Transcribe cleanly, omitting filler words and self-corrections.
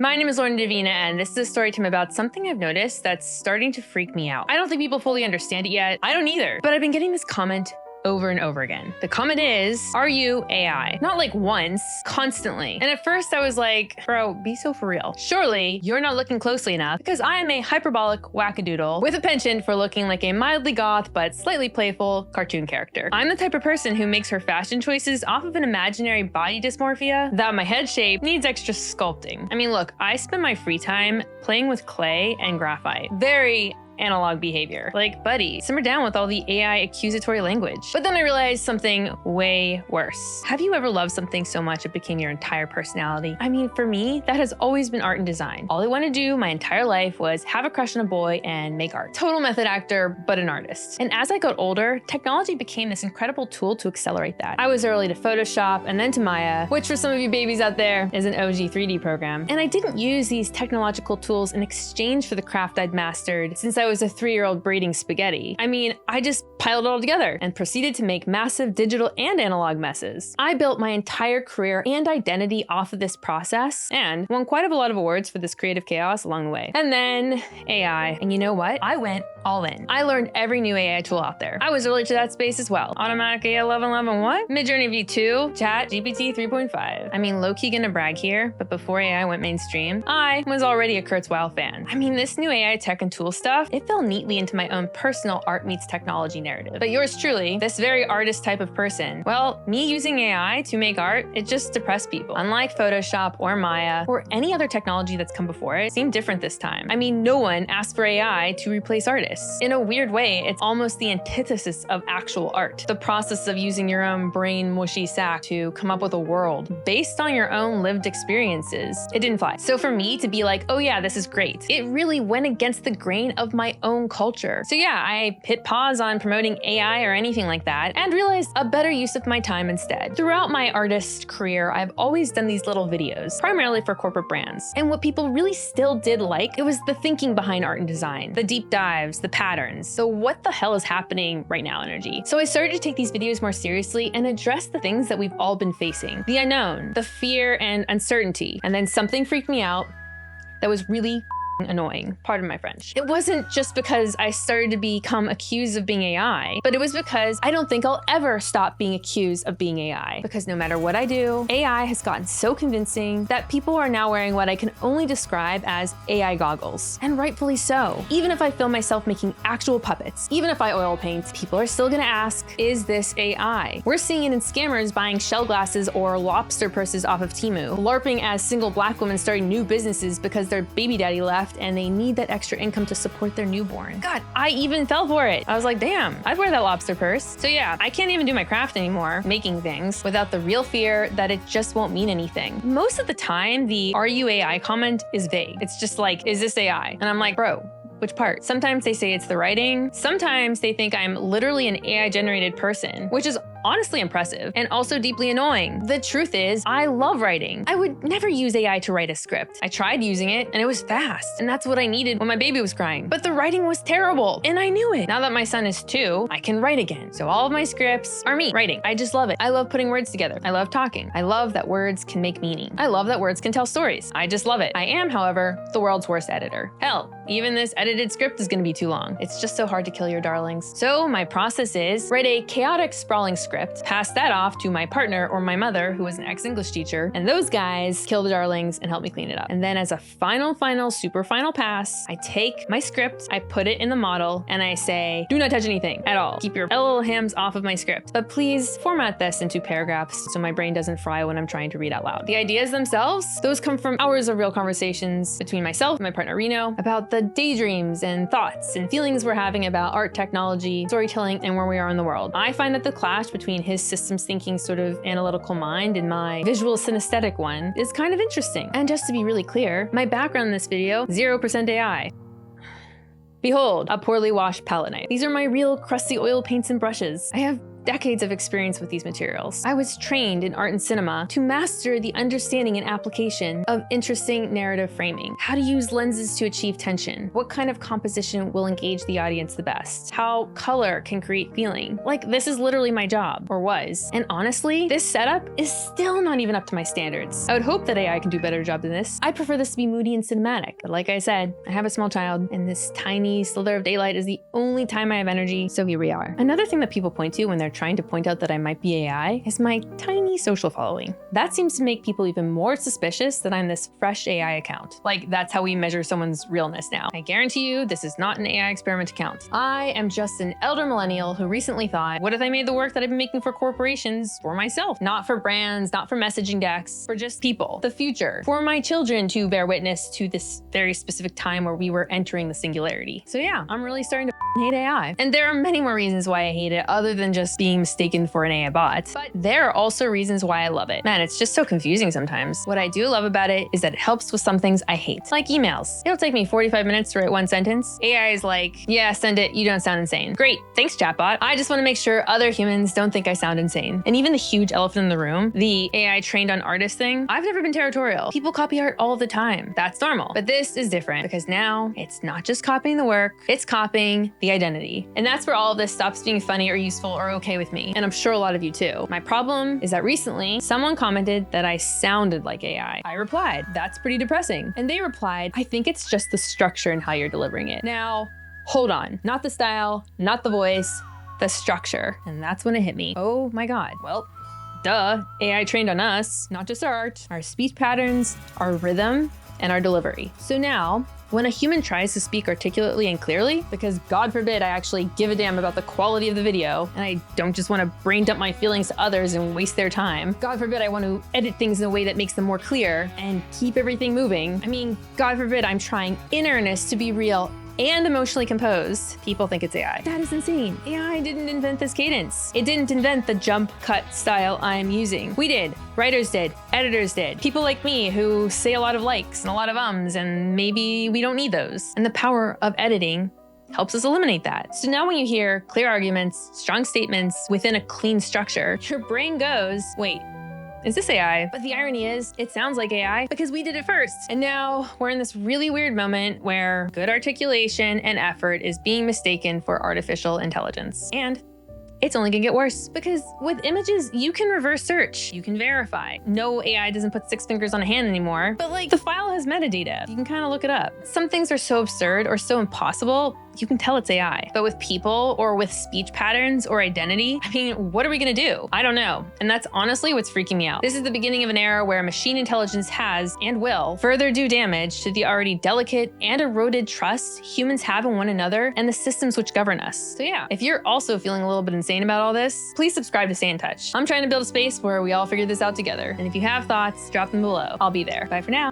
My name is Lauren Davina, and this is a story time about something I've noticed that's starting to freak me out. I don't think people fully understand it yet. I don't either. But I've been getting this comment over and over again. The comment is, are you AI? Not like once, constantly. And at first I was like, bro, be so for real. Surely you're not looking closely enough because I am a hyperbolic wackadoodle with a penchant for looking like a mildly goth but slightly playful cartoon character. I'm the type of person who makes her fashion choices off of an imaginary body dysmorphia that my head shape needs extra sculpting. I mean, look, I spend my free time playing with clay and graphite. Very analog behavior. Like, buddy, simmer down with all the AI accusatory language. But then I realized something way worse. Have you ever loved something so much it became your entire personality? I mean, for me, that has always been art and design. All I wanted to do my entire life was have a crush on a boy and make art. Total method actor, but an artist. And as I got older, technology became this incredible tool to accelerate that. I was early to Photoshop and then to Maya, which for some of you babies out there is an OG 3D program. And I didn't use these technological tools in exchange for the craft I'd mastered since I was a 3-year-old braiding spaghetti. I mean, I just piled it all together and proceeded to make massive digital and analog messes. I built my entire career and identity off of this process and won quite a lot of awards for this creative chaos along the way. And then AI. And you know what? I went all in. I learned every new AI tool out there. I was early to that space as well. Automatic AI 11.11 what? Midjourney V2, Chat GPT 3.5. I mean, low-key gonna brag here, but before AI went mainstream, I was already a Kurzweil fan. I mean, this new AI tech and tool stuff, it fell neatly into my own personal art meets technology narrative. But yours truly, this very artist type of person, well, me using AI to make art, it just depressed people. Unlike Photoshop or Maya or any other technology that's come before it seemed different this time. I mean, no one asked for AI to replace artists. In a weird way, it's almost the antithesis of actual art. The process of using your own brain mushy sack to come up with a world based on your own lived experiences, it didn't fly. So for me to be like, oh yeah, this is great, it really went against the grain of my own culture. So yeah, I hit pause on promoting AI or anything like that and realized a better use of my time instead. Throughout my artist career, I've always done these little videos, primarily for corporate brands. And what people really still did like, it was the thinking behind art and design, the deep dives, the patterns. So what the hell is happening right now energy? So I started to take these videos more seriously and address the things that we've all been facing. The unknown, the fear and uncertainty. And then something freaked me out that was really annoying. Pardon my French. It wasn't just because I started to become accused of being AI, but it was because I don't think I'll ever stop being accused of being AI. Because no matter what I do, AI has gotten so convincing that people are now wearing what I can only describe as AI goggles. And rightfully so. Even if I film myself making actual puppets, even if I oil paint, people are still gonna ask, is this AI? We're seeing it in scammers buying shell glasses or lobster purses off of Temu, LARPing as single black women starting new businesses because their baby daddy left and they need that extra income to support their newborn. God, I even fell for it. I was like, damn, I'd wear that lobster purse. So yeah, I can't even do my craft anymore, making things, without the real fear that it just won't mean anything. Most of the time, the "Are you AI" comment is vague. It's just like, is this AI? And I'm like, bro, which part? Sometimes they say it's the writing. Sometimes they think I'm literally an AI-generated person, which is honestly impressive and also deeply annoying. The truth is, I love writing. I would never use AI to write a script. I tried using it and it was fast, and that's what I needed when my baby was crying. But the writing was terrible, and I knew it. Now that my son is 2, I can write again. So all of my scripts are me writing. I just love it. I love putting words together. I love talking. I love that words can make meaning. I love that words can tell stories. I just love it. I am, however, the world's worst editor. Hell, even this edited script is gonna be too long. It's just so hard to kill your darlings. So my process is write a chaotic, sprawling script, pass that off to my partner or my mother, who was an ex-English teacher, and those guys kill the darlings and help me clean it up. And then as a final, super final pass, I take my script, I put it in the model, and I say, do not touch anything at all. Keep your little hands off of my script. But please format this into paragraphs so my brain doesn't fry when I'm trying to read out loud. The ideas themselves, those come from hours of real conversations between myself and my partner Reno about the daydreams and thoughts and feelings we're having about art, technology, storytelling, and where we are in the world. I find that the clash between his systems thinking sort of analytical mind and my visual synesthetic one is kind of interesting. And just to be really clear, my background in this video, 0% AI. Behold, a poorly washed palette knife. These are my real crusty oil paints and brushes. I have decades of experience with these materials. I was trained in art and cinema to master the understanding and application of interesting narrative framing, how to use lenses to achieve tension, what kind of composition will engage the audience the best, how color can create feeling. Like, this is literally my job, or was. And honestly, this setup is still not even up to my standards. I would hope that AI can do a better job than this. I prefer this to be moody and cinematic, but like I said, I have a small child, and this tiny slither of daylight is the only time I have energy, so here we are. Another thing that people point to when they're trying to point out that I might be AI is my tiny social following. That seems to make people even more suspicious that I'm this fresh AI account. Like, that's how we measure someone's realness now. I guarantee you, this is not an AI experiment account. I am just an elder millennial who recently thought, what if I made the work that I've been making for corporations for myself? Not for brands, not for messaging decks, for just people, the future, for my children to bear witness to this very specific time where we were entering the singularity. So yeah, I'm really starting to hate AI. And there are many more reasons why I hate it other than just being mistaken for an AI bot. But there are also reasons why I love it. Man, it's just so confusing sometimes. What I do love about it is that it helps with some things I hate, like emails. It'll take me 45 minutes to write one sentence. AI is like, yeah, send it, you don't sound insane. Great, thanks chatbot. I just want to make sure other humans don't think I sound insane. And even the huge elephant in the room, the AI trained on artists thing, I've never been territorial. People copy art all the time. That's normal. But this is different because now it's not just copying the work, it's copying the identity. And that's where all of this stops being funny or useful or okay with me. And I'm sure a lot of you too. My problem is that recently someone commented that I sounded like AI. I replied, that's pretty depressing. And they replied, I think it's just the structure and how you're delivering it. Now, hold on. Not the style, not the voice, the structure. And that's when it hit me. Oh my God. Well, duh. AI trained on us, not just our art, our speech patterns, our rhythm, and our delivery. So now, when a human tries to speak articulately and clearly, because God forbid I actually give a damn about the quality of the video, and I don't just want to brain dump my feelings to others and waste their time. God forbid I want to edit things in a way that makes them more clear and keep everything moving. I mean, God forbid I'm trying in earnest to be real and emotionally composed. People think it's AI. That is insane. AI didn't invent this cadence. It didn't invent the jump cut style I'm using. We did. Writers did. Editors did. People like me who say a lot of likes and a lot of ums, and maybe we don't need those. And the power of editing helps us eliminate that. So now when you hear clear arguments, strong statements within a clean structure, your brain goes, wait, is this AI? But the irony is, it sounds like AI because we did it first. And now we're in this really weird moment where good articulation and effort is being mistaken for artificial intelligence. And it's only gonna get worse because with images, you can reverse search, you can verify. No, AI doesn't put 6 fingers on a hand anymore, but like the file has metadata. You can kind of look it up. Some things are so absurd or so impossible, you can tell it's AI. But with people or with speech patterns or identity, I mean, what are we gonna do? I don't know. And that's honestly what's freaking me out. This is the beginning of an era where machine intelligence has and will further do damage to the already delicate and eroded trust humans have in one another and the systems which govern us. So yeah, if you're also feeling a little bit insane about all this, please subscribe to stay in touch. I'm trying to build a space where we all figure this out together. And if you have thoughts, drop them below. I'll be there. Bye for now.